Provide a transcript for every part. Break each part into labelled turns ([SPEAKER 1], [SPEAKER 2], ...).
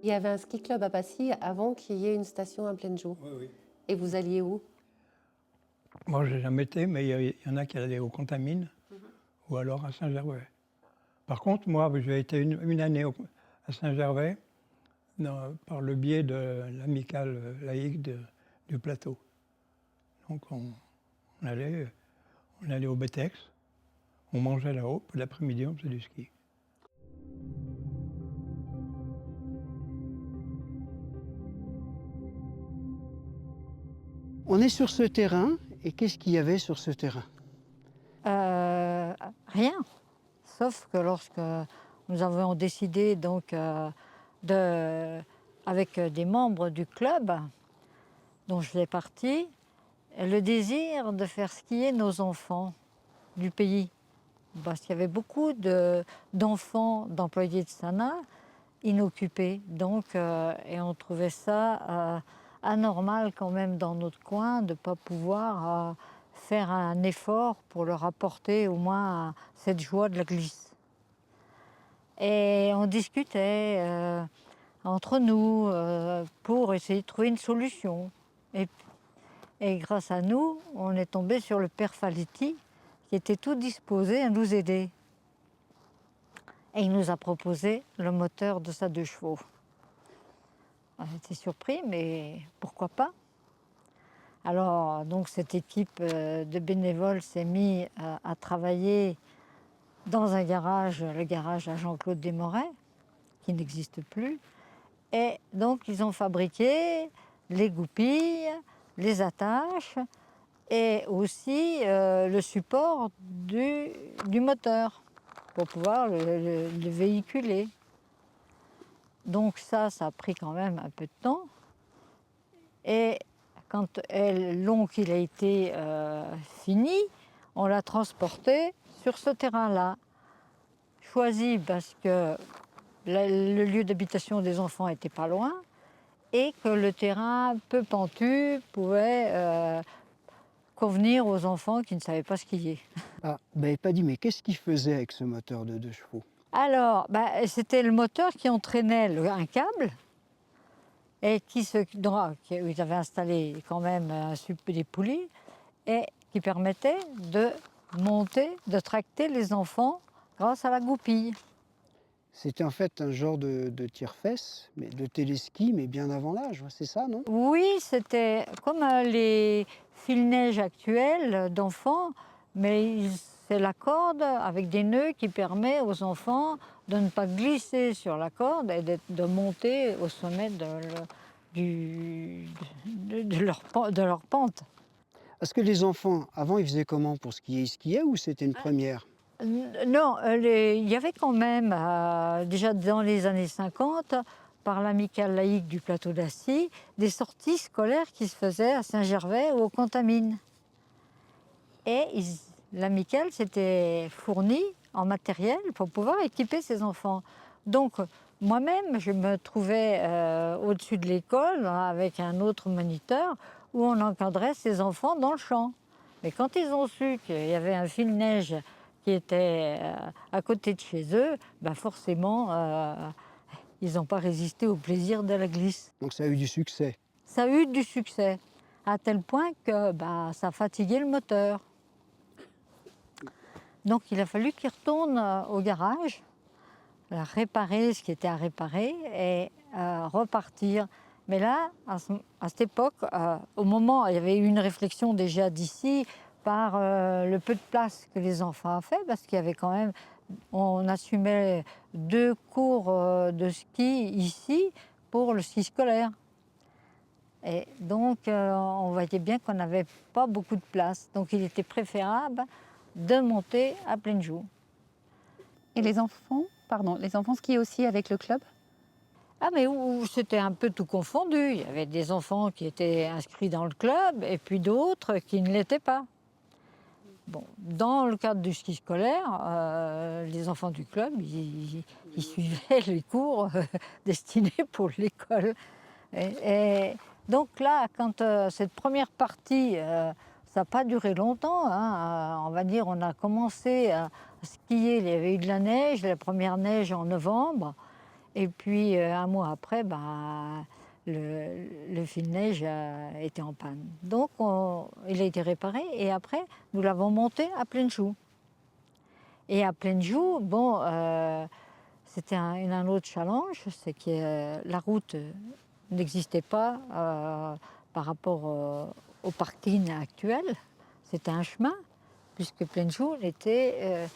[SPEAKER 1] Il y avait un ski club à Passy avant qu'il y ait une station à Plaine-Joux.
[SPEAKER 2] Oui, oui.
[SPEAKER 1] Et vous alliez où?
[SPEAKER 2] Moi, j'ai jamais été, mais il y en a qui allaient au Contamine ou alors à Saint-Gervais. Par contre, moi, j'ai été une année à Saint-Gervais par le biais de l'amicale laïque du plateau. Donc, on allait, on allait au Betex, on mangeait là-haut, puis l'après-midi, on faisait du ski.
[SPEAKER 3] On est sur ce terrain, et qu'est-ce qu'il y avait sur ce terrain?
[SPEAKER 4] Rien, sauf que lorsque nous avons décidé donc avec des membres du club dont je fais partie, le désir de faire skier nos enfants du pays. Parce qu'il y avait beaucoup d'enfants d'employés de Sana inoccupés. Donc, et on trouvait ça anormal quand même dans notre coin de ne pas pouvoir faire un effort pour leur apporter au moins cette joie de la glisse. Et on discutait entre nous pour essayer de trouver une solution. Et grâce à nous, on est tombé sur le père Faletti, qui était tout disposé à nous aider. Et il nous a proposé le moteur de sa 2 chevaux. On était surpris, mais pourquoi pas? Alors, donc, cette équipe de bénévoles s'est mise à travailler dans un garage, le garage à Jean-Claude Desmorais, qui n'existe plus. Et donc, ils ont fabriqué les goupilles, les attaches et aussi le support du moteur pour pouvoir le véhiculer. Donc ça a pris quand même un peu de temps. Et quand il a été fini, on l'a transporté sur ce terrain-là. Choisi parce que le lieu d'habitation des enfants n'était pas loin et que le terrain peu pentu pouvait convenir aux enfants qui ne savaient pas skier.
[SPEAKER 3] Ah, vous m'avez pas dit, mais qu'est-ce qu'il faisait avec ce moteur de 2 chevaux?
[SPEAKER 4] Alors, c'était le moteur qui entraînait un câble et où ils avaient installé quand même des poulies et qui permettait de monter, de tracter les enfants grâce à la goupille.
[SPEAKER 3] C'était en fait un genre de tire-fesse, mais de téléski, mais bien avant l'âge, c'est ça, non?
[SPEAKER 4] Oui, c'était comme les fils-neige actuels d'enfants, mais c'est la corde avec des nœuds qui permet aux enfants de ne pas glisser sur la corde et de monter au sommet de leur pente.
[SPEAKER 3] Parce que les enfants, avant, ils faisaient comment pour skier? Ils skiaient ou c'était une première?
[SPEAKER 4] Non, il y avait quand même, déjà dans les années 50, par l'amicale laïque du plateau d'Assy, des sorties scolaires qui se faisaient à Saint-Gervais ou au Contamine. Et l'amicale s'était fournie en matériel pour pouvoir équiper ses enfants. Donc, moi-même, je me trouvais au-dessus de l'école avec un autre moniteur où on encadrait ses enfants dans le champ. Mais quand ils ont su qu'il y avait un fil-neige qui était à côté de chez eux, forcément, ils n'ont pas résisté au plaisir de la glisse.
[SPEAKER 3] Donc ça a eu du succès.
[SPEAKER 4] Ça a eu du succès, à tel point que ça fatiguait le moteur. Donc il a fallu qu'ils retournent au garage, réparer ce qui était à réparer et repartir. Mais là, à cette époque, au moment, il y avait eu une réflexion déjà d'ici par le peu de place que les enfants ont fait, parce qu'il y avait quand même, on assumait 2 cours de ski ici pour le ski scolaire. Et donc, on voyait bien qu'on n'avait pas beaucoup de place. Donc, il était préférable de monter à Plaine-Joux.
[SPEAKER 5] Et les enfants skiaient aussi avec le club?
[SPEAKER 4] Ah, mais c'était un peu tout confondu. Il y avait des enfants qui étaient inscrits dans le club et puis d'autres qui ne l'étaient pas. Bon, dans le cadre du ski scolaire, les enfants du club, ils suivaient les cours destinés pour l'école. Et donc là, quand cette première partie, ça n'a pas duré longtemps, hein, on va dire, on a commencé à skier, il y avait eu de la neige, la première neige en novembre, Et puis, un mois après, le fil-neige était en panne. Donc, il a été réparé et après, nous l'avons monté à pleine joue. Et à pleine joue, bon, c'était un autre challenge, c'est que la route n'existait pas par rapport au parking actuel. C'était un chemin, puisque pleine joue n'était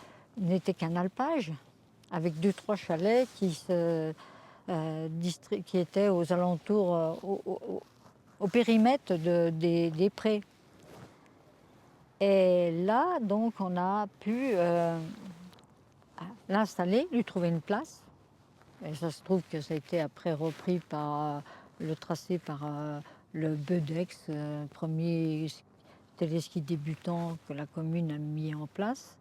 [SPEAKER 4] qu'un alpage, avec 2-3 chalets qui étaient aux alentours, au périmètre des prés. Et là, donc, on a pu l'installer, lui trouver une place. Et ça se trouve que ça a été après repris par le tracé par le Bedex, premier téléski débutant que la commune a mis en place.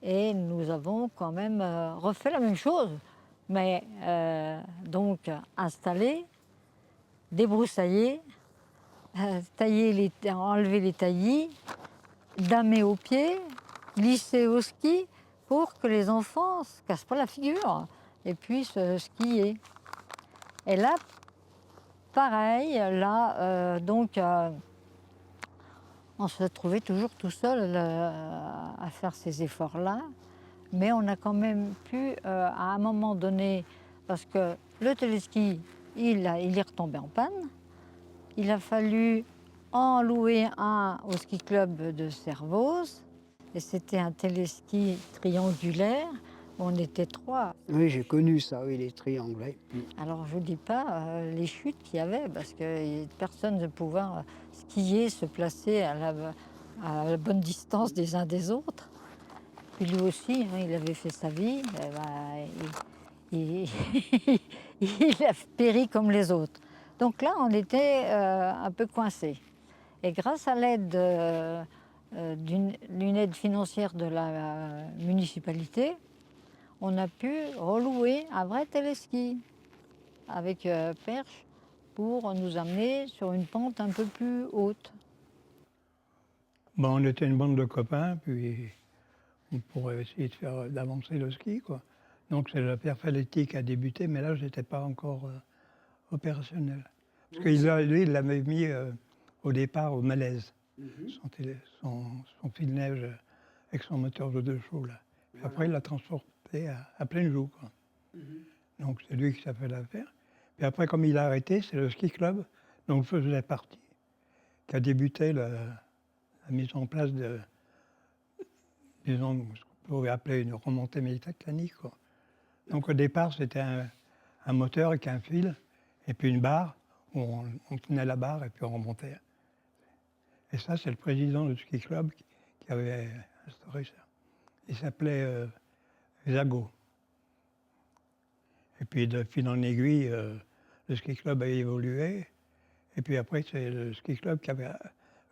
[SPEAKER 4] Et nous avons quand même refait la même chose, mais donc installé, débroussaillé, enlever les taillis, damer aux pieds, lisser au ski pour que les enfants ne se cassent pas la figure et puissent skier. Et là, pareil, là, on se trouvait toujours tout seul à faire ces efforts-là, mais on a quand même pu, à un moment donné, parce que le téléski, il est retombé en panne, il a fallu en louer un au ski club de Servoz, et c'était un téléski triangulaire, où on était 3.
[SPEAKER 3] Oui, j'ai connu ça, oui, les triangles.
[SPEAKER 4] Alors je ne dis pas les chutes qu'il y avait, parce que personne ne pouvait skier, se placer à la bonne distance des uns des autres. Puis lui aussi, hein, il avait fait sa vie, il a péri comme les autres. Donc là, on était un peu coincés. Et grâce à l'aide d'une aide financière de la municipalité, on a pu relouer un vrai téléski avec perche pour nous amener sur une pente un peu plus haute.
[SPEAKER 2] Bon, on était une bande de copains, puis on pourrait essayer d'avancer le ski, quoi. Donc c'est le père Faletti qui a débuté, mais là, je n'étais pas encore opérationnel. Parce que lui, il l'avait mis au départ au Malaise, son fil-neige avec son moteur de 2 chevaux, là. Voilà. Après, il l'a transporté à pleine joue, quoi. Donc c'est lui qui savait la faire. Puis après, comme il a arrêté, c'est le ski club dont je faisais partie, qui a débuté la mise en place de, disons, ce qu'on pourrait appeler une remontée mécanique, quoi. Donc au départ, c'était un moteur avec un fil et puis une barre, où on tenait la barre et puis on remontait. Et ça, c'est le président du ski club qui avait instauré ça. Il s'appelait Zago. Et puis de fil en aiguille, le ski club a évolué. Et puis après, c'est le ski club qui avait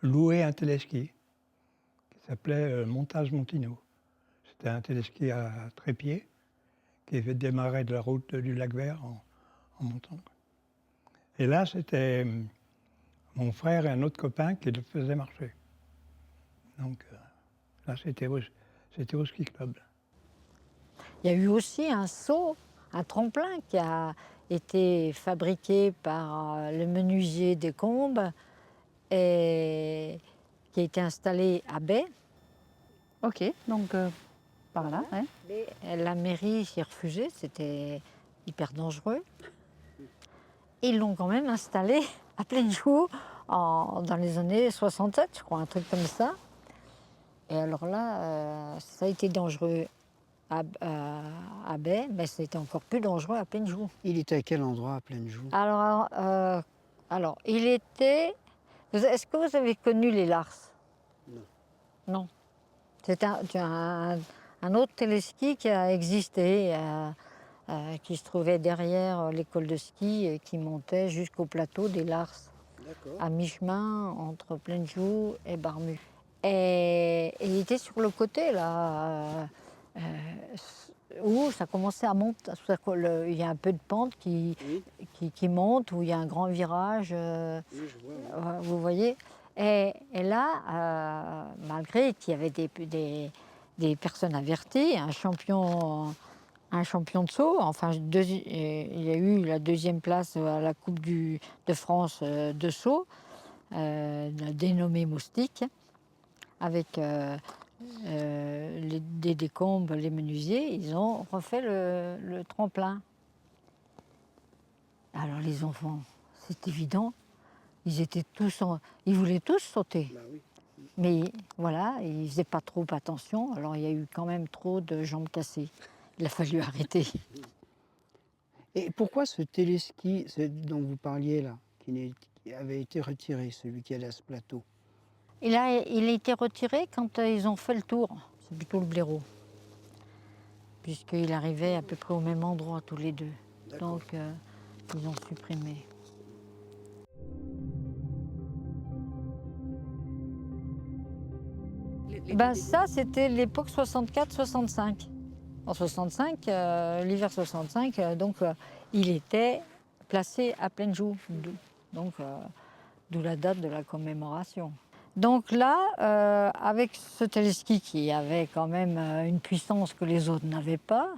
[SPEAKER 2] loué un téléski qui s'appelait Montage Montino. C'était un téléski à trépied qui avait démarré de la route du Lac Vert en montant. Et là, c'était mon frère et un autre copain qui le faisaient marcher. Donc là, c'était au ski club.
[SPEAKER 4] Il y a eu aussi un saut, un tremplin qui a été fabriqué par le menuisier des Combes et qui a été installé à Baie.
[SPEAKER 5] Ok, donc par là, ouais.
[SPEAKER 4] Mais la mairie s'y refusait, c'était hyper dangereux. Ils l'ont quand même installé à pleine joue dans les années 67, je crois, un truc comme ça. Et alors là, ça a été dangereux à Baie, mais c'était encore plus dangereux à pleine joue.
[SPEAKER 3] Il était à quel endroit à pleine joue?
[SPEAKER 4] Alors, il était... Est-ce que vous avez connu les Lars?
[SPEAKER 3] Non.
[SPEAKER 4] Non. C'est un autre téléski qui a existé, qui se trouvait derrière l'école de ski, qui montait jusqu'au plateau des Lars, à mi-chemin entre Pleine-Joux et Barmu. Et il était sur le côté, là, où ça commençait à monter. Il y a un peu de pente qui monte, où il y a un grand virage,
[SPEAKER 3] Oui, je vois,
[SPEAKER 4] vous voyez. Et là, malgré qu'il y avait des personnes averties, un champion un champion de saut. Enfin, il y a eu la 2e place à la Coupe de France de saut, dénommée Moustique, avec des décombres, les menuisiers. Ils ont refait le tremplin. Alors les enfants, c'est évident, ils voulaient tous sauter.
[SPEAKER 3] Bah oui.
[SPEAKER 4] Mais voilà, ils faisaient pas trop attention, alors il y a eu quand même trop de jambes cassées. Il a fallu arrêter.
[SPEAKER 3] Et pourquoi ce téléski dont vous parliez là, qui avait été retiré, celui qui allait à ce plateau?
[SPEAKER 4] Il a été retiré quand ils ont fait le tour, c'est plutôt le blaireau, puisqu'il arrivait à peu près au même endroit tous les deux.
[SPEAKER 3] D'accord.
[SPEAKER 4] Donc ils ont supprimé. Ben, ça, c'était l'époque 64-65. En 65, l'hiver 65, il était placé à pleine joue, d'où la date de la commémoration. Donc là, avec ce téléski qui avait quand même une puissance que les autres n'avaient pas,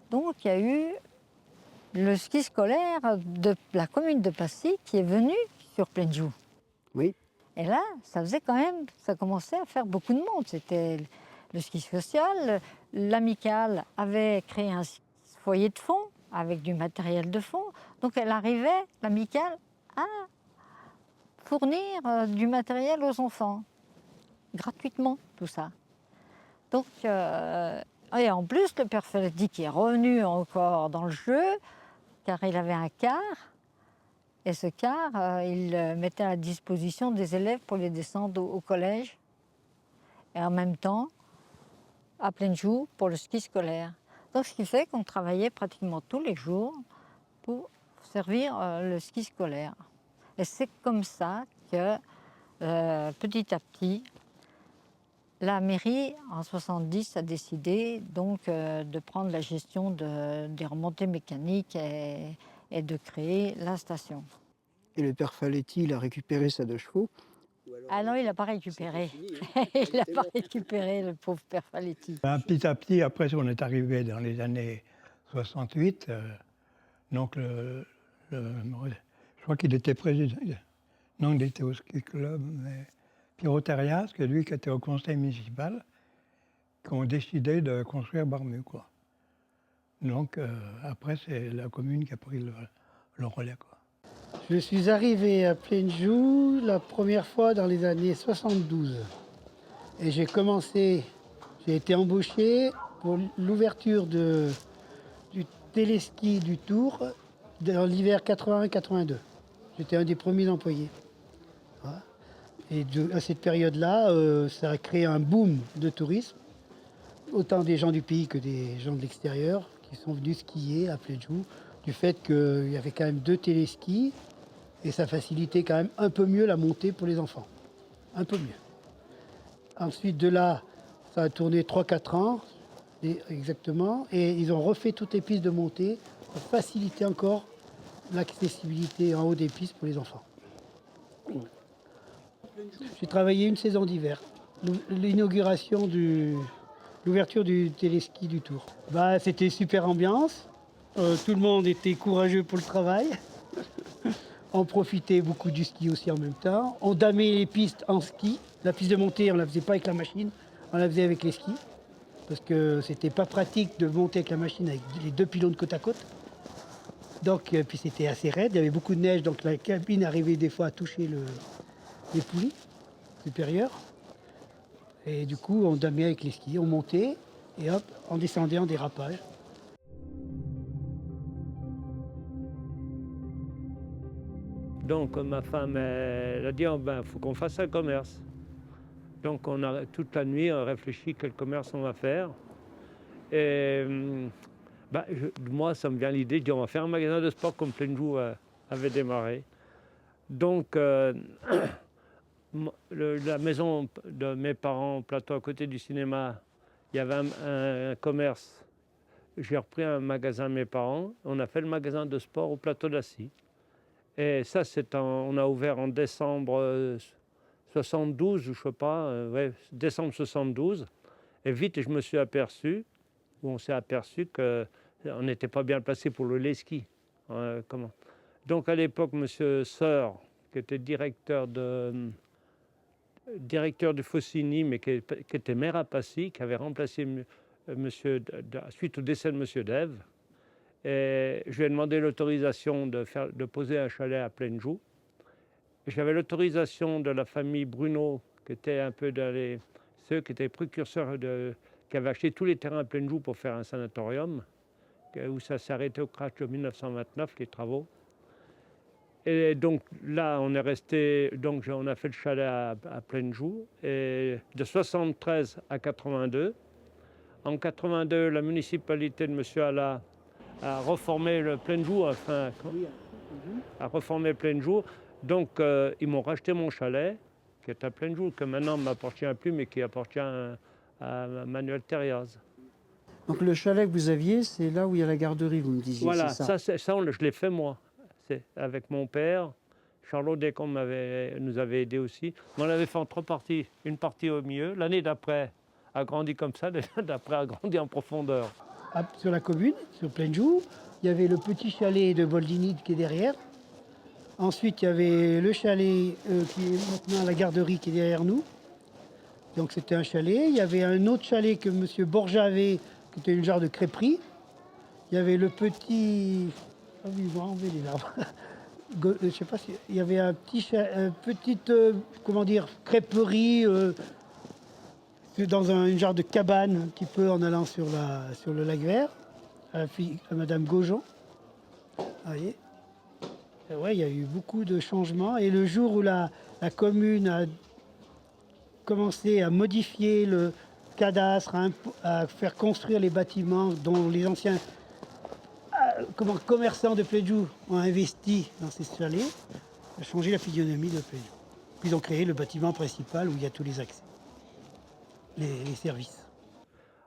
[SPEAKER 4] donc il y a eu le ski scolaire de la commune de Passy qui est venu sur pleine joue.
[SPEAKER 3] Oui.
[SPEAKER 4] Et là, ça commençait à faire beaucoup de monde. C'était le ski social. L'amicale avait créé un foyer de fond avec du matériel de fond. Donc elle arrivait, l'amicale, à fournir du matériel aux enfants, gratuitement, tout ça. Donc, et en plus, le père Faletti qui est revenu encore dans le jeu, car il avait un car. Et ce car, il le mettait à la disposition des élèves pour les descendre au collège. Et en même temps, à pleine joue pour le ski scolaire. Donc ce qui fait qu'on travaillait pratiquement tous les jours pour servir le ski scolaire. Et c'est comme ça que, petit à petit, la mairie, en 70, a décidé donc de prendre la gestion des remontées mécaniques et de créer la station.
[SPEAKER 3] Et le père Faletti, il a récupéré sa 2 chevaux.
[SPEAKER 4] Ah non, il n'a pas récupéré. Il n'a pas récupéré, le pauvre père Faletti.
[SPEAKER 2] Ben, petit à petit, après, on est arrivé dans les années 68. Donc, je crois qu'il était président. Non, il était au ski club, mais Pierrot Thérias, c'est lui qui était au conseil municipal, qui ont décidé de construire Barmu, quoi. Donc, après, c'est la commune qui a pris le relais, quoi.
[SPEAKER 3] Je suis arrivé à Plaine-Joux la première fois dans les années 72. Et j'ai été embauché pour l'ouverture du téléski du Tour dans l'hiver 81-82. J'étais un des premiers employés. Voilà. Et à cette période-là, ça a créé un boom de tourisme. Autant des gens du pays que des gens de l'extérieur qui sont venus skier à Plaine-Joux, du fait qu'il y avait quand même 2 téléskis et ça facilitait quand même un peu mieux la montée pour les enfants. Un peu mieux. Ensuite de là, ça a tourné 3-4 ans, exactement, et ils ont refait toutes les pistes de montée pour faciliter encore l'accessibilité en haut des pistes pour les enfants. J'ai travaillé une saison d'hiver, l'inauguration l'ouverture du téléski du Tour. Bah, c'était super ambiance, tout le monde était courageux pour le travail. On profitait beaucoup du ski aussi en même temps. On damait les pistes en ski. La piste de montée, on ne la faisait pas avec la machine, on la faisait avec les skis. Parce que c'était pas pratique de monter avec la machine avec les 2 pylônes côte à côte. Donc, puis c'était assez raide, il y avait beaucoup de neige, donc la cabine arrivait des fois à toucher les poulies supérieures. Et du coup, on damait avec les skis, on montait et hop, on descendait en dérapage.
[SPEAKER 6] Donc ma femme, elle a dit, oh, ben, faut qu'on fasse un commerce. Donc on a toute la nuit réfléchi quel commerce on va faire. Et ben, moi, ça me vient l'idée de dire, on va faire un magasin de sport comme Plaine-Joux avait démarré. Donc la maison de mes parents, au plateau à côté du cinéma, il y avait un commerce. J'ai repris un magasin de mes parents. On a fait le magasin de sport au plateau d'Assy. Et ça, on a ouvert en décembre 72, je ne sais pas, ouais, décembre 72. Et vite, je me suis aperçu, ou on s'est aperçu que On n'était pas bien placé pour le ski. Comment. Donc à l'époque, M. Seur, qui était directeur du Faucigny, mais qui était maire à Passy, qui avait remplacé suite au décès de M. Dève. Et je lui ai demandé l'autorisation de poser un chalet à Plaine-Joux. J'avais l'autorisation de la famille Bruno, qui était un peu ceux qui étaient précurseurs, qui avaient acheté tous les terrains à Plaine-Joux pour faire un sanatorium, où ça s'est arrêté au crash de 1929, les travaux. Et donc là, on est resté, donc on a fait le chalet à Plaine-Joux, et de 73 à 82. En 82, la municipalité de M. Alla a reformé le Plaine-Joux, a reformé Plaine-Joux. Donc ils m'ont racheté mon chalet, qui est à Plaine-Joux, que maintenant ne m'appartient plus, mais qui appartient à Manuel Thériaz.
[SPEAKER 3] Donc le chalet que vous aviez, c'est là où il y a la garderie, vous me disiez.
[SPEAKER 6] Voilà,
[SPEAKER 3] c'est ça.
[SPEAKER 6] je l'ai fait moi. C'est avec mon père. Charlot Descamps nous avait aidés aussi. On l'avait fait en 3 parties. Une partie au milieu. L'année d'après a grandi comme ça. L'année d'après a grandi en profondeur.
[SPEAKER 3] Sur la commune, sur Plaine-Joux, il y avait le petit chalet de Boldini qui est derrière. Ensuite, il y avait le chalet qui est maintenant la garderie qui est derrière nous. Donc c'était un chalet. Il y avait un autre chalet que M. Borja avait, qui était une genre de crêperie. Il y avait le petit... Ah oui, ils vont enlever les arbres. Je sais pas si... Il y avait un petite comment dire, crêperie dans une genre de cabane, un petit peu en allant sur le lac Vert, à Madame Gaujon. Vous voyez. Ouais, il y a eu beaucoup de changements. Et le jour où la commune a commencé à modifier le cadastre, à faire construire les bâtiments dont les anciens commerçants de Plaine-Joux ont investi dans ces chalets, ça a changé la physionomie de Plaine-Joux. Puis ils ont créé le bâtiment principal où il y a tous les accès, les services.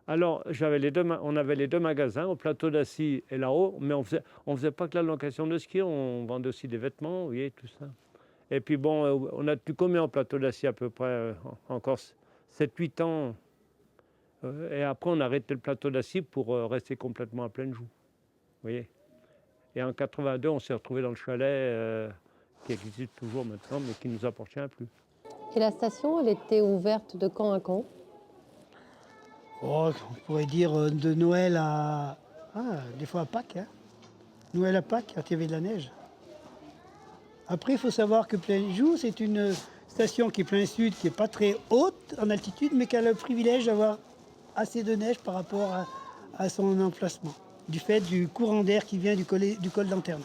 [SPEAKER 6] Alors, on avait les 2 magasins, au plateau d'Assy et là-haut, mais on faisait pas que la location de ski, on vendait aussi des vêtements, vous voyez, tout ça. Et puis bon, on a tenu combien au plateau d'Assy à peu près encore 7-8 ans. Et après, on a arrêté le plateau d'Assy pour rester complètement à Plaine-Joux. Vous voyez. Et en 82, on s'est retrouvé dans le chalet qui existe toujours maintenant, mais qui ne nous appartient plus.
[SPEAKER 1] Et la station, elle était ouverte de quand à quand?
[SPEAKER 3] Oh, on pourrait dire de Noël à... des fois à Pâques. Hein. Noël à Pâques, quand il y avait de la neige. Après, il faut savoir que Plaine-Joux, c'est une station qui est plein sud, qui n'est pas très haute en altitude, mais qui a le privilège d'avoir assez de neige par rapport à son emplacement, du fait du courant d'air qui vient du col d'Anterne.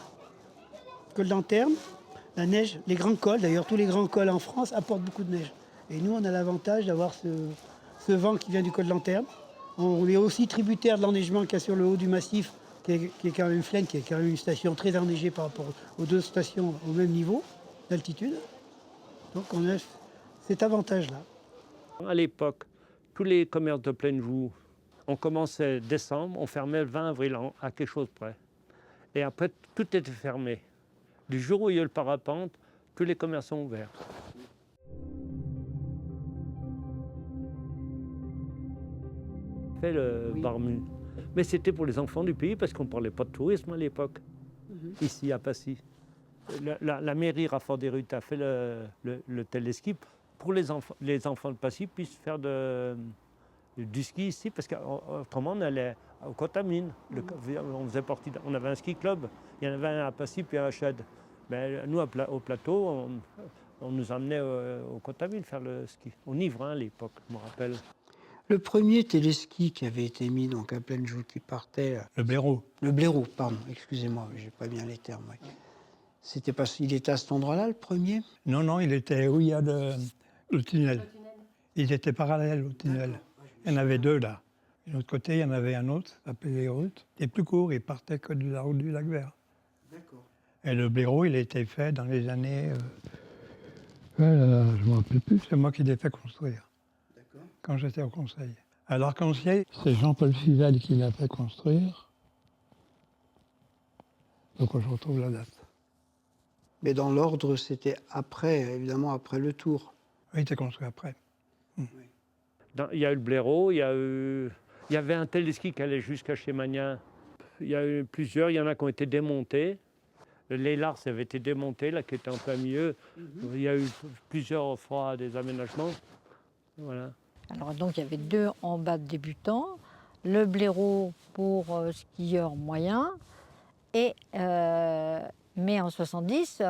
[SPEAKER 3] Le col d'Anterne, la neige, les grands cols, d'ailleurs tous les grands cols en France apportent beaucoup de neige. Et nous, on a l'avantage d'avoir ce vent qui vient du col d'Anterne. On est aussi tributaire de l'enneigement qu'il y a sur le haut du massif, qui est quand même Flaine, qui est quand même une station très enneigée par rapport aux 2 stations au même niveau d'altitude. Donc on a cet avantage-là.
[SPEAKER 6] À l'époque, tous les commerces de Plaine-Joux, on commençait décembre, on fermait le 20 avril à quelque chose près. Et après, tout était fermé. Du jour où il y a eu le parapente, tous les commerces sont ouverts. Fait le Barmu. Mais c'était pour les enfants du pays parce qu'on ne parlait pas de tourisme à l'époque, ici à Passy. La mairie Raffort-des-Rutes a fait le téléski pour les enfants de Passy puissent faire du ski ici, parce qu'autrement on allait au Contamine. On avait un ski club, il y en avait un à Passy puis un à Chède. Mais nous, au plateau, on nous emmenait au Contamine faire le ski. Au Nivrin à l'époque, je me rappelle.
[SPEAKER 3] Le premier téléski qui avait été mis donc à Plaine-Joux, qui partait...
[SPEAKER 2] Le blaireau.
[SPEAKER 3] Le blaireau, pardon, excusez-moi, j'ai pas bien les termes. Oui. C'était parce qu'il était à cet endroit-là, le premier?
[SPEAKER 2] Non, il était où il y a le tunnel. Il était parallèle au tunnel. Il y en avait 2 là. De l'autre côté, il y en avait un autre, s'appelait les routes. Il était plus court, il partait que de la route du lac Vert.
[SPEAKER 3] D'accord.
[SPEAKER 2] Et le blaireau, il a été fait dans les années... je ne me rappelle plus, c'est moi qui l'ai fait construire. Quand j'étais au conseil. À l'Arc-en-Ciel, c'est Jean-Paul Fivel qui l'a fait construire. Donc je retrouve la date.
[SPEAKER 3] Mais dans l'ordre, c'était après, évidemment, après le tour.
[SPEAKER 2] Oui, il était construit après.
[SPEAKER 6] Il y a eu le blaireau, il y avait un téléski qui allait jusqu'à chez Magnin. Il y a eu plusieurs, il y en a qui ont été démontés. Les Lars avait été démonté, là, qui était en plein milieu. Il y a eu plusieurs fois des aménagements. Voilà.
[SPEAKER 4] Alors donc il y avait 2 en bas de débutants, le blaireau pour skieurs moyens, et, mais en 70,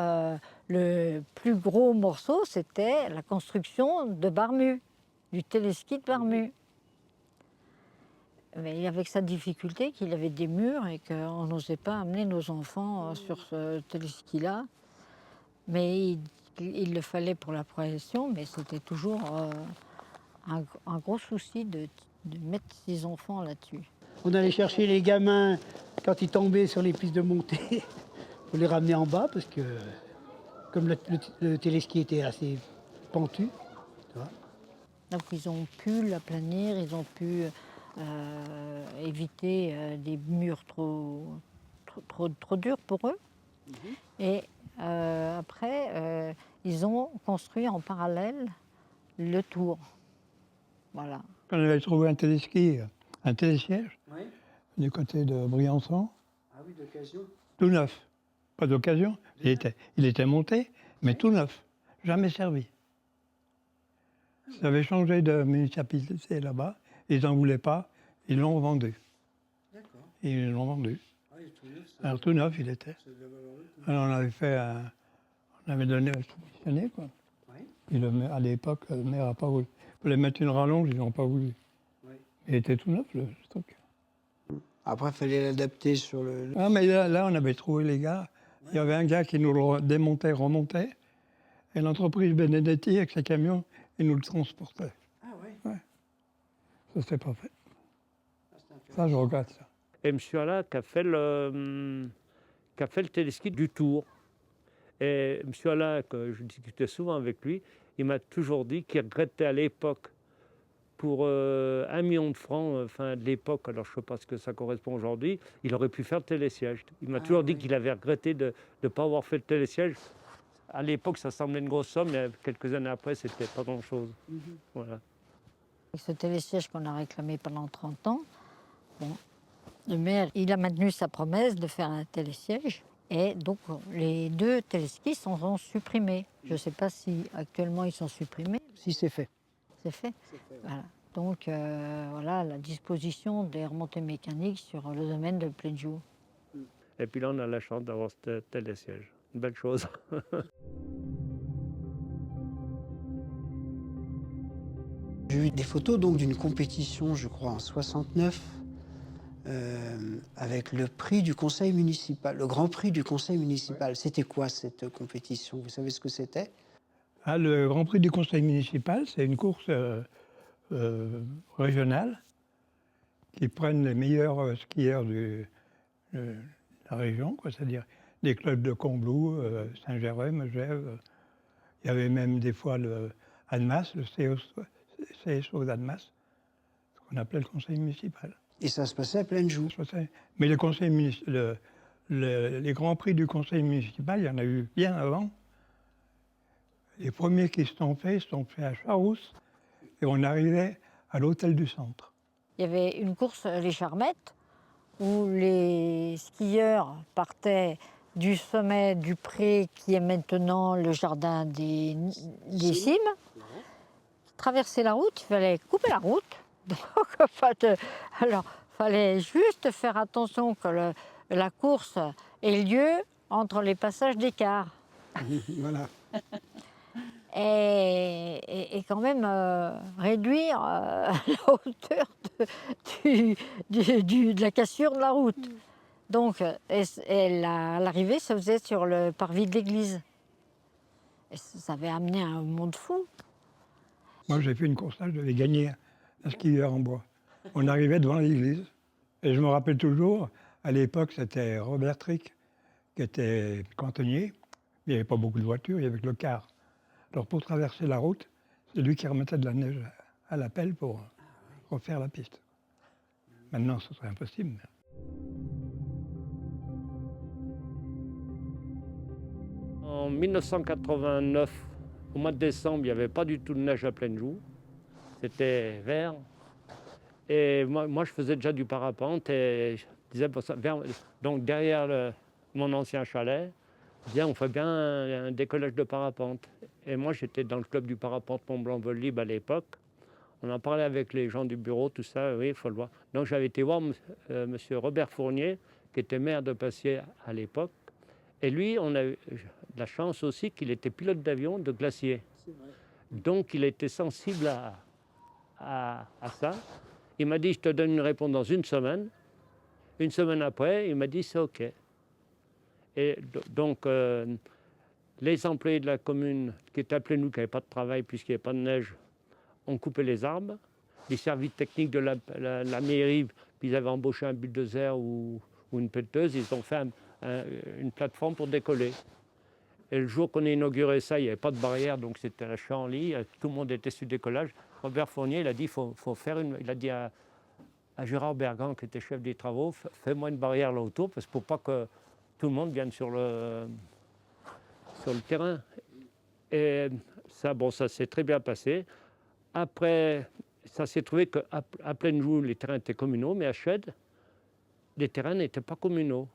[SPEAKER 4] le plus gros morceau, c'était la construction de Barmu, du téléski de Barmu. Mais avec sa difficulté qu'il avait des murs et qu'on n'osait pas amener nos enfants sur ce téléski-là. Mais il le fallait pour la progression, mais c'était toujours un gros souci de mettre ses enfants là-dessus.
[SPEAKER 3] On allait chercher les gamins quand ils tombaient sur les pistes de montée pour les ramener en bas parce que comme le téléski était assez pentu, tu vois.
[SPEAKER 4] Donc ils ont pu l'aplanir, ils ont pu éviter des murs trop durs pour eux. Et après, ils ont construit en parallèle le tour. Voilà.
[SPEAKER 2] On avait trouvé un téléski, un télésiège,
[SPEAKER 3] Oui.
[SPEAKER 2] du côté de Briançon,
[SPEAKER 3] Ah oui, d'occasion.
[SPEAKER 2] tout neuf. Pas d'occasion, il était monté, mais tout neuf, jamais servi. Ça avait changé de municipalité là-bas, ils n'en voulaient pas, ils l'ont vendu.
[SPEAKER 3] D'accord.
[SPEAKER 2] Ils l'ont vendu.
[SPEAKER 3] Ah, il est tout neuf,
[SPEAKER 2] Alors tout neuf, il était.
[SPEAKER 3] ça doit valoir le coup.
[SPEAKER 2] Alors on avait fait on avait donné à soumissionner, quoi.
[SPEAKER 3] Oui.
[SPEAKER 2] Et à l'époque, le maire n'a pas voulu. Il fallait mettre une rallonge, ils n'ont pas voulu.
[SPEAKER 3] Oui.
[SPEAKER 2] Il était tout neuf, le truc.
[SPEAKER 3] Après, il fallait l'adapter sur le...
[SPEAKER 2] Ah, mais là, on avait trouvé les gars. Il y avait un gars qui nous le démontait, remontait. Et l'entreprise Benedetti, avec ses camions, il nous le transportait.
[SPEAKER 3] Ah oui.
[SPEAKER 2] Ça, c'était pas fait. Ça, je regrette ça.
[SPEAKER 6] Et M. Alla qui a fait le téléski du Tour. Et M. Alla, que je discutais souvent avec lui, il m'a toujours dit qu'il regrettait à l'époque, pour 1 million de francs, enfin de l'époque, alors je ne sais pas ce que ça correspond aujourd'hui, il aurait pu faire le télésiège. Il m'a toujours dit qu'il avait regretté de ne pas avoir fait le télésiège. À l'époque, ça semblait une grosse somme, mais quelques années après, c'était pas grand-chose. Voilà.
[SPEAKER 4] Ce télésiège qu'on a réclamé pendant 30 ans, bon, le maire il a maintenu sa promesse de faire un télésiège. Et donc les 2 téléskis sont supprimés. Je ne sais pas si actuellement ils sont supprimés.
[SPEAKER 3] Si c'est fait.
[SPEAKER 4] C'est fait. Voilà. Donc voilà la disposition des remontées mécaniques sur le domaine de Plainview.
[SPEAKER 6] Et puis là, on a la chance d'avoir ce télésiège. Une belle chose.
[SPEAKER 7] J'ai eu des photos donc d'une compétition, je crois, en 69, avec le prix du conseil municipal, le grand prix du conseil municipal. C'était quoi cette compétition? Vous savez ce que c'était?
[SPEAKER 2] Ah, le Grand Prix du Conseil municipal, c'est une course régionale qui prennent les meilleurs skieurs de la région, quoi, c'est-à-dire des clubs de Combloux, Saint-Gervais, Megève. Il y avait même des fois le Annemasse, le CSO d'Annemasse, ce qu'on appelait le conseil municipal.
[SPEAKER 7] Et ça se passait à pleine joue.
[SPEAKER 2] Mais les grands prix du conseil municipal, il y en a eu bien avant. Les premiers qui se sont faits à Charousse et on arrivait à l'hôtel du centre.
[SPEAKER 4] Il y avait une course les Charmettes où les skieurs partaient du sommet du pré qui est maintenant le jardin des cimes. Traverser la route, il fallait couper la route. Donc, alors, il fallait juste faire attention que la course ait lieu entre les passages d'écart.
[SPEAKER 7] Voilà.
[SPEAKER 4] Et quand même réduire la hauteur de la cassure de la route. Donc, l'arrivée se faisait sur le parvis de l'église. Et ça avait amené un monde fou.
[SPEAKER 2] Moi, j'ai fait une course là, je devais gagner un skieur en bois. On arrivait devant l'église. Et je me rappelle toujours, à l'époque, c'était Robert Trick qui était cantonnier. Il n'y avait pas beaucoup de voitures, il y avait que le car. Alors pour traverser la route, c'est lui qui remettait de la neige à la pelle pour refaire la piste. Maintenant, ce serait impossible.
[SPEAKER 6] En 1989, au mois de décembre, il n'y avait pas du tout de neige à pleine joue. C'était vert. Et moi, je faisais déjà du parapente et disait, donc derrière mon ancien chalet, on ferait bien un décollage de parapente. Et moi, j'étais dans le club du parapente Mont-Blanc-Vol-Libre à l'époque. On en parlait avec les gens du bureau, tout ça, oui, il faut le voir. Donc j'avais été voir monsieur Robert Fournier, qui était maire de Passy à l'époque. Et lui, on a eu la chance aussi qu'il était pilote d'avion de glacier. Donc il était sensible à ça. Il m'a dit, je te donne une réponse dans une semaine. Une semaine après, il m'a dit, c'est OK. Et donc, les employés de la commune qui étaient appelés nous, qui n'avaient pas de travail puisqu'il n'y avait pas de neige, ont coupé les arbres. Les services techniques de la mairie, puis ils avaient embauché un bulldozer ou une pelleteuse, ils ont fait une plateforme pour décoller. Et le jour qu'on a inauguré ça, il n'y avait pas de barrière, donc c'était un champ en lit, tout le monde était sur le décollage. Robert Fournier, il a dit, faut faire il a dit à Gérard Bergan, qui était chef des travaux, fais-moi une barrière là autour, parce que pour pas que tout le monde vienne sur le terrain. Et ça, ça s'est très bien passé. Après, ça s'est trouvé qu'à Plaine-Joux, les terrains étaient communaux, mais à Chède, les terrains n'étaient pas communaux.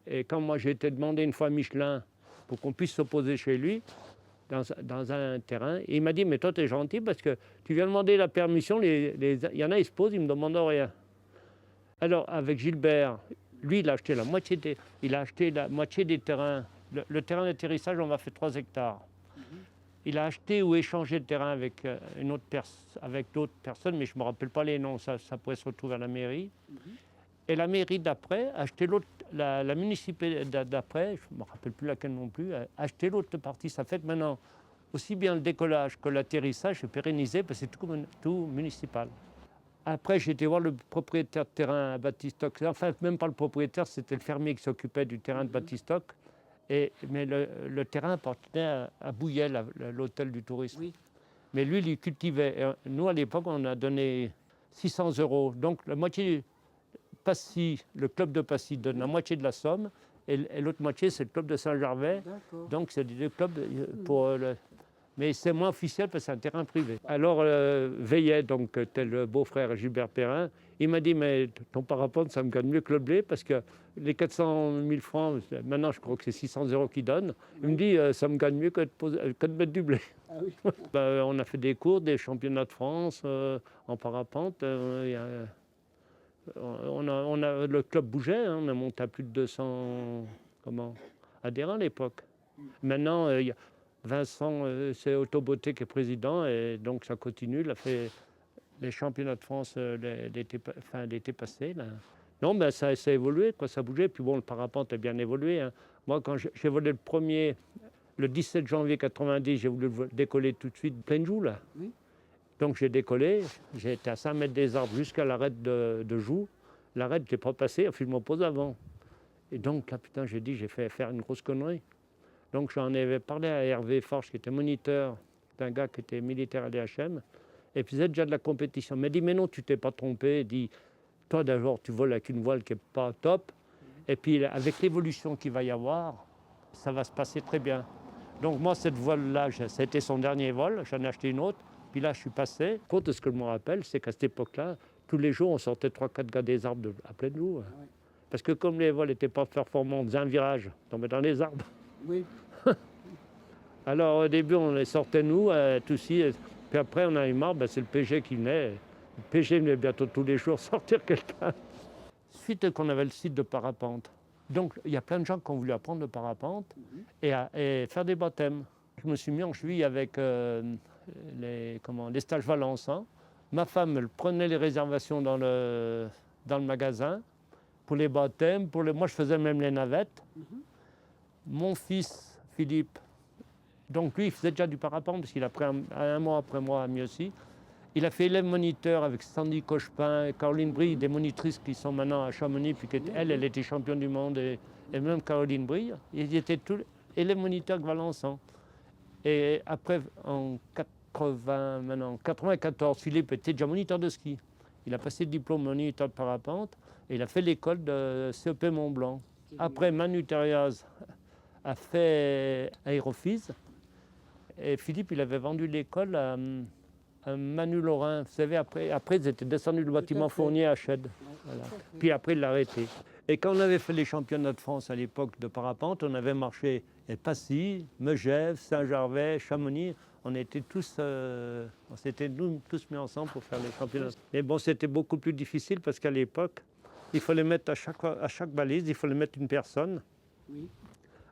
[SPEAKER 6] Et quand moi j'ai été demandé une fois à Michelin pour qu'on puisse s'opposer chez lui, dans un terrain, et il m'a dit, mais toi tu es gentil parce que tu viens demander la permission, il y en a, ils se posent, ils ne me demandent rien. Alors avec Gilbert, lui il a acheté la moitié des terrains. Le terrain d'atterrissage, on m'a fait 3 hectares. Il a acheté ou échangé le terrain avec d'autres personnes, mais je ne me rappelle pas les noms, ça pourrait se retrouver à la mairie. Et la mairie d'après a acheté l'autre, la municipalité d'après, je ne me rappelle plus laquelle non plus, a acheté l'autre partie. Ça fait que maintenant, aussi bien le décollage que l'atterrissage est pérennisé, parce que c'est tout municipal. Après, j'ai été voir le propriétaire de terrain à Batistock. Enfin, même pas le propriétaire, c'était le fermier qui s'occupait du terrain de Batistock. Mais le terrain appartenait à Bouillel, l'hôtel du tourisme. Oui. Mais lui, il cultivait. Et nous, à l'époque, on a donné 600 €. Donc, la moitié, Passy, le club de Passy donne la moitié de la somme. Et l'autre moitié, c'est le club de Saint-Gervais. Donc, c'est les 2 clubs pour mais c'est moins officiel parce que c'est un terrain privé. Alors, Veillet, donc, tel le beau-frère Gilbert Perrin, il m'a dit, mais ton parapente, ça me gagne mieux que le blé, parce que les 400 000 francs, maintenant je crois que c'est 600 € qu'ils donnent, il me dit, ça me gagne mieux que de mettre du blé. Ah oui. On a fait des cours, des championnats de France en parapente. On a le club bougeait, on a monté à plus de 200 adhérents à l'époque. Maintenant, Vincent, c'est Autoboté qui est président, et donc ça continue. Il a fait les championnats de France l'été passé. Là. Non, ça a évolué, ça bougeait. Puis bon, le parapente a bien évolué. Hein. Moi, quand j'ai volé le 17 janvier 90, j'ai voulu décoller tout de suite Plaine-Joux, là. Oui. Donc j'ai décollé, j'ai été à 5 mètres des arbres jusqu'à l'arête de Joux. L'arête n'était pas passée, il me pose avant. Et donc là, putain, j'ai dit, j'ai fait faire une grosse connerie. Donc j'en avais parlé à Hervé Forge, qui était moniteur d'un gars qui était militaire à l'IHM, et puis il faisait déjà de la compétition. Il m'a dit, mais non, tu t'es pas trompé. Il dit, toi d'abord, tu voles avec une voile qui n'est pas top, et puis avec l'évolution qu'il va y avoir, ça va se passer très bien. Donc moi, cette voile-là, c'était son dernier vol, j'en ai acheté une autre, puis là, je suis passé. Contre ce que je me rappelle, c'est qu'à cette époque-là, tous les jours, on sortait 3-4 gars des arbres à Plaine-Joux. Ouais. Parce que comme les vols n'étaient pas performants, on faisait un virage, on tombait dans les arbres. Oui. Alors au début on les sortait nous, tous ici, puis après on a eu marre, c'est le PG qui venait. Le PG venait bientôt tous les jours sortir quelqu'un. Suite qu'on avait le site de parapente. Donc il y a plein de gens qui ont voulu apprendre le parapente et faire des baptêmes. Je me suis mis en cheville avec les stages Valence. Hein. Ma femme elle prenait les réservations dans le magasin pour les baptêmes, moi je faisais même les navettes. Mon fils, Philippe, donc lui, il faisait déjà du parapente, parce qu'il a pris un mois après moi à Mieuxy. Il a fait élève moniteur avec Sandy Cochepin et Caroline Brie, des monitrices qui sont maintenant à Chamonix, puis elle était championne du monde, et même Caroline Brie. Ils étaient tous élèves moniteurs avec Valençon. Et après, en 94, Philippe était déjà moniteur de ski. Il a passé le diplôme moniteur de parapente, et il a fait l'école de CEP Mont-Blanc. Après, Manu Thériaz a fait Aérophys, et Philippe, il avait vendu l'école à Manu Laurin. Vous savez, après ils étaient descendus du bâtiment Fournier à Chède. Voilà. Puis après, il l'a arrêté. Et quand on avait fait les championnats de France à l'époque de parapente, on avait marché à Passy, Megève, Saint-Gervais, Chamonix. On était tous, on s'était tous mis ensemble pour faire les championnats. Mais bon, c'était beaucoup plus difficile parce qu'à l'époque, il fallait mettre à chaque balise, il fallait mettre une personne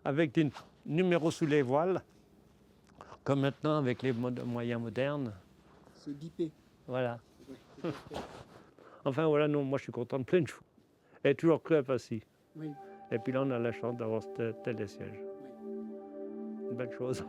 [SPEAKER 6] avec des numéros sous les voiles, comme maintenant avec les moyens modernes.
[SPEAKER 7] C'est bipé.
[SPEAKER 6] Voilà. Enfin voilà, non, moi je suis content de plein de choses. Et toujours cru à Passy.
[SPEAKER 7] Oui.
[SPEAKER 6] Et puis là, on a la chance d'avoir ce télésiège. Une belle chose.